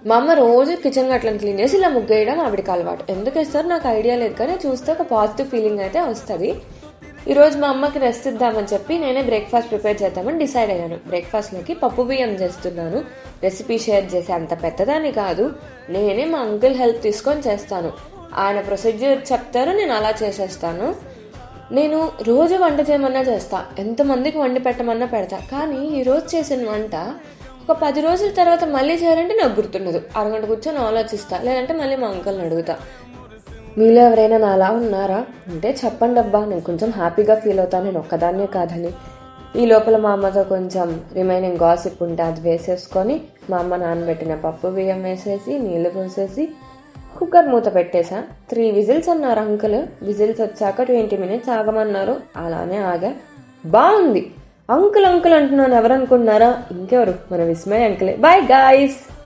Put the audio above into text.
మా అమ్మ రోజు కిచెన్ గట్లను క్లీన్ చేసి ఇలా ముగ్గేయడం ఆవిడకి అలవాటు. ఎందుకు వేస్తారో నాకు ఐడియా లేదు, కానీ చూస్తే ఒక పాజిటివ్ ఫీలింగ్ అయితే వస్తుంది. ఈరోజు మా అమ్మకి రెస్ట్ ఇద్దామని చెప్పి నేనే బ్రేక్ఫాస్ట్ ప్రిపేర్ చేద్దామని డిసైడ్ అయ్యాను. బ్రేక్ఫాస్ట్లోకి పప్పు బియ్యం చేస్తున్నాను. రెసిపీ షేర్ చేసే అంత పెద్దదాన్ని కాదు, నేనే మా అంకుల్ హెల్ప్ తీసుకొని చేస్తాను. ఆయన ప్రొసీజర్ చెప్తారు, నేను అలా చేసేస్తాను. నేను రోజు వంట చేయమన్నా చేస్తా, ఎంతమందికి వండి పెట్టమన్నా పెడతా. కానీ ఈరోజు చేసిన వంట ఒక 10 రోజుల తర్వాత మళ్ళీ చేయాలంటే నాకు గుర్తుండదు. అరగంట కూర్చొని ఆలోచిస్తా, లేదంటే మళ్ళీ మా అంకుల్ని అడుగుతా. మీలో ఎవరైనా నా అలా ఉన్నారా అంటే చెప్పండి అబ్బా, నేను కొంచెం హ్యాపీగా ఫీల్ అవుతాను, నేను ఒక్కదాన్నే కాదని. ఈ లోపల మా అమ్మతో కొంచెం రిమైనింగ్ గాసిప్ ఉంటే అది వేసేసుకొని మా అమ్మ నానబెట్టిన పప్పు బియ్యం వేసేసి నీళ్లు పోసేసి కుక్కర్ మూత పెట్టేశా. 3 విజిల్స్ అన్నారు అంకుల్. విజిల్స్ వచ్చాక 20 minutes ఆగమన్నారు. అలానే ఆగా. బాగుంది. అంకుల్ అంకుల్ అంటున్నాను, ఎవరనుకున్నారా? ఇంకెవరు, మన విస్మయ్ అంకులే. Bye guys.